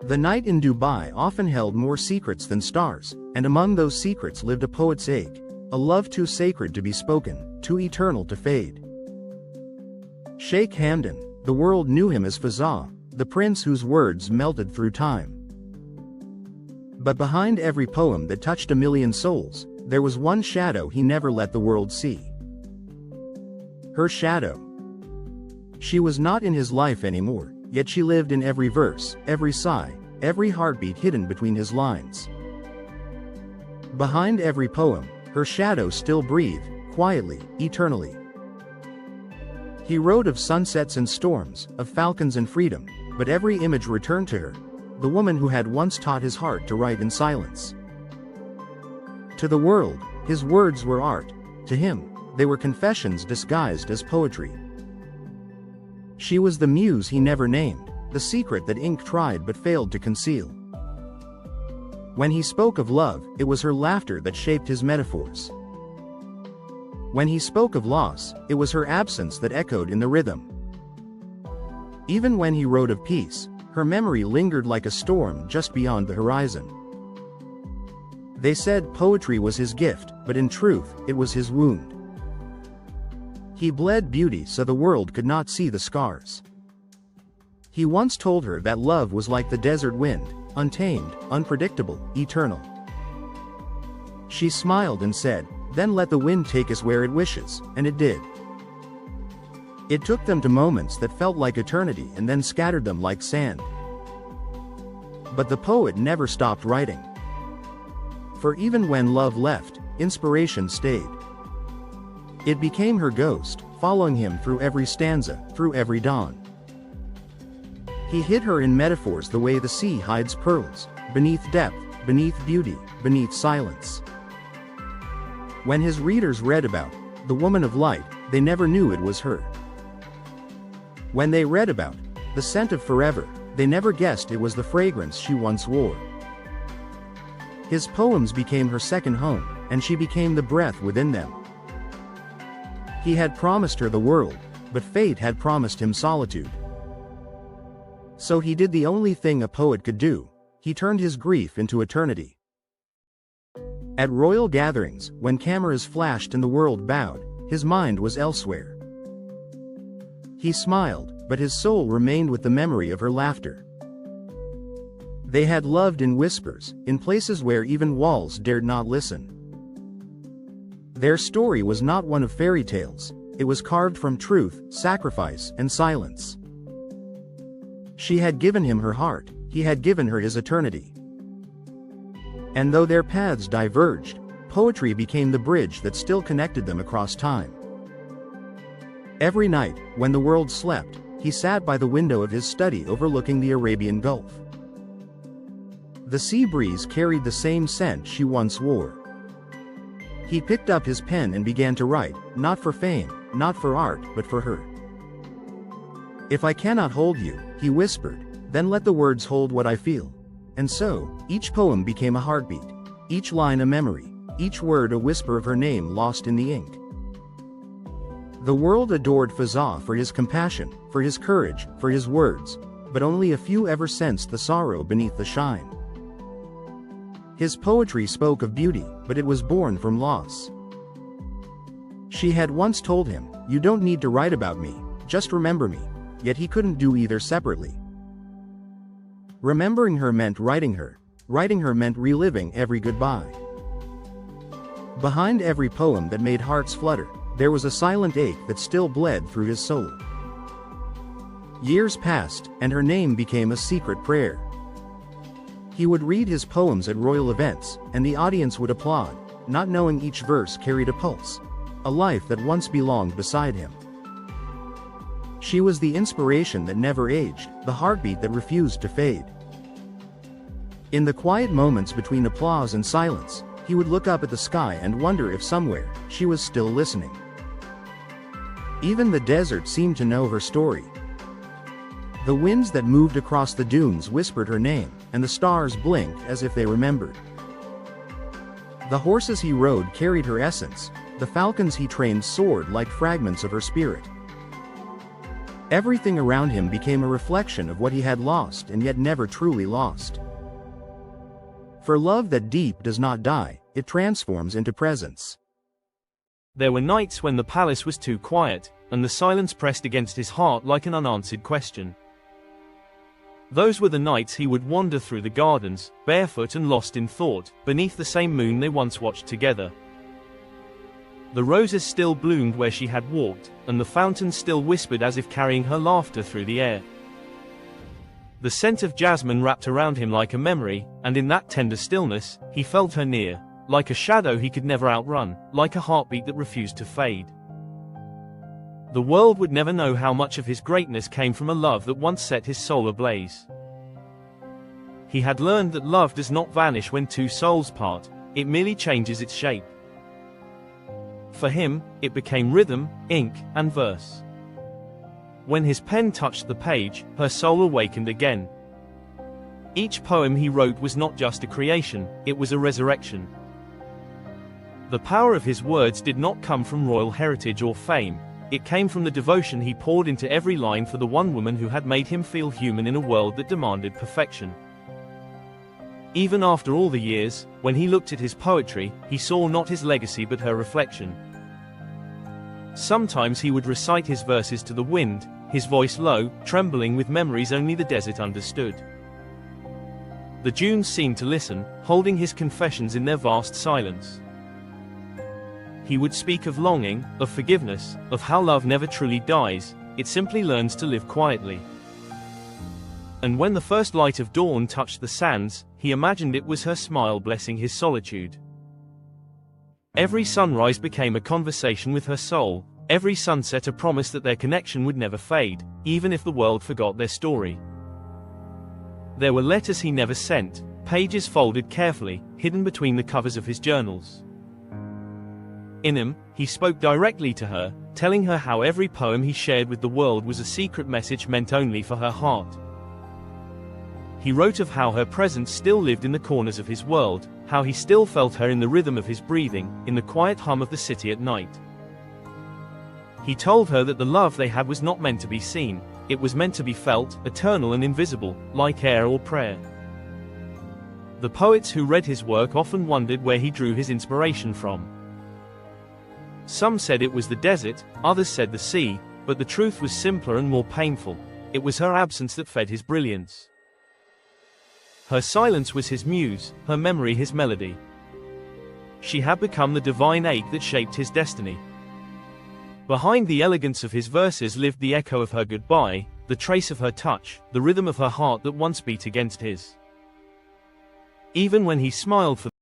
The night in Dubai often held more secrets than stars, and among those secrets lived a poet's ache, a love too sacred to be spoken, too eternal to fade. Sheikh Hamdan, the world knew him as Fazza, the prince whose words melted through time. But behind every poem that touched a million souls, there was one shadow he never let the world see. Her shadow. She was not in his life anymore, yet she lived in every verse, every sigh, every heartbeat hidden between his lines. Behind every poem, her shadow still breathed, quietly, eternally. He wrote of sunsets and storms, of falcons and freedom, but every image returned to her, the woman who had once taught his heart to write in silence. To the world, his words were art. To him, they were confessions disguised as poetry. She was the muse he never named, the secret that ink tried but failed to conceal. When he spoke of love, it was her laughter that shaped his metaphors. When he spoke of loss, it was her absence that echoed in the rhythm. Even when he wrote of peace, her memory lingered like a storm just beyond the horizon. They said poetry was his gift, but in truth, it was his wound. He bled beauty so the world could not see the scars. He once told her that love was like the desert wind, untamed, unpredictable, eternal. She smiled and said, "Then let the wind take us where it wishes," and it did. It took them to moments that felt like eternity and then scattered them like sand. But the poet never stopped writing. For even when love left, inspiration stayed. It became her ghost, following him through every stanza, through every dawn. He hid her in metaphors the way the sea hides pearls, beneath depth, beneath beauty, beneath silence. When his readers read about the woman of light, they never knew it was her. When they read about the scent of forever, they never guessed it was the fragrance she once wore. His poems became her second home, and she became the breath within them. He had promised her the world, but fate had promised him solitude. So he did the only thing a poet could do: he turned his grief into eternity. At royal gatherings, when cameras flashed and the world bowed, his mind was elsewhere. He smiled, but his soul remained with the memory of her laughter. They had loved in whispers, in places where even walls dared not listen. Their story was not one of fairy tales, it was carved from truth, sacrifice, and silence. She had given him her heart, he had given her his eternity. And though their paths diverged, poetry became the bridge that still connected them across time. Every night, when the world slept, he sat by the window of his study overlooking the Arabian Gulf. The sea breeze carried the same scent she once wore. He picked up his pen and began to write, not for fame, not for art, but for her. "If I cannot hold you," he whispered, "then let the words hold what I feel." And so, each poem became a heartbeat, each line a memory, each word a whisper of her name lost in the ink. The world adored Fazza for his compassion, for his courage, for his words, but only a few ever sensed the sorrow beneath the shine. His poetry spoke of beauty, but it was born from loss. She had once told him, "You don't need to write about me, just remember me," yet he couldn't do either separately. Remembering her meant writing her meant reliving every goodbye. Behind every poem that made hearts flutter, there was a silent ache that still bled through his soul. Years passed, and her name became a secret prayer. He would read his poems at royal events, and the audience would applaud, not knowing each verse carried a pulse, a life that once belonged beside him. She was the inspiration that never aged, the heartbeat that refused to fade. In the quiet moments between applause and silence, he would look up at the sky and wonder if somewhere, she was still listening. Even the desert seemed to know her story. The winds that moved across the dunes whispered her name, and the stars blinked as if they remembered. The horses he rode carried her essence, the falcons he trained soared like fragments of her spirit. Everything around him became a reflection of what he had lost and yet never truly lost. For love that deep does not die, it transforms into presence. There were nights when the palace was too quiet, and the silence pressed against his heart like an unanswered question. Those were the nights he would wander through the gardens, barefoot and lost in thought, beneath the same moon they once watched together. The roses still bloomed where she had walked, and the fountains still whispered as if carrying her laughter through the air. The scent of jasmine wrapped around him like a memory, and in that tender stillness, he felt her near, like a shadow he could never outrun, like a heartbeat that refused to fade. The world would never know how much of his greatness came from a love that once set his soul ablaze. He had learned that love does not vanish when two souls part, it merely changes its shape. For him, it became rhythm, ink, and verse. When his pen touched the page, her soul awakened again. Each poem he wrote was not just a creation, it was a resurrection. The power of his words did not come from royal heritage or fame. It came from the devotion he poured into every line for the one woman who had made him feel human in a world that demanded perfection. Even after all the years, when he looked at his poetry, he saw not his legacy but her reflection. Sometimes he would recite his verses to the wind, his voice low, trembling with memories only the desert understood. The dunes seemed to listen, holding his confessions in their vast silence. He would speak of longing, of forgiveness, of how love never truly dies, it simply learns to live quietly. And when the first light of dawn touched the sands, he imagined it was her smile blessing his solitude. Every sunrise became a conversation with her soul, every sunset a promise that their connection would never fade, even if the world forgot their story. There were letters he never sent, pages folded carefully, hidden between the covers of his journals. In them, he spoke directly to her, telling her how every poem he shared with the world was a secret message meant only for her heart. He wrote of how her presence still lived in the corners of his world, how he still felt her in the rhythm of his breathing, in the quiet hum of the city at night. He told her that the love they had was not meant to be seen, it was meant to be felt, eternal and invisible, like air or prayer. The poets who read his work often wondered where he drew his inspiration from. Some said it was the desert, others said the sea, but the truth was simpler and more painful. It was her absence that fed his brilliance. Her silence was his muse, her memory his melody. She had become the divine ache that shaped his destiny. Behind the elegance of his verses lived the echo of her goodbye, the trace of her touch, the rhythm of her heart that once beat against his. Even when he smiled for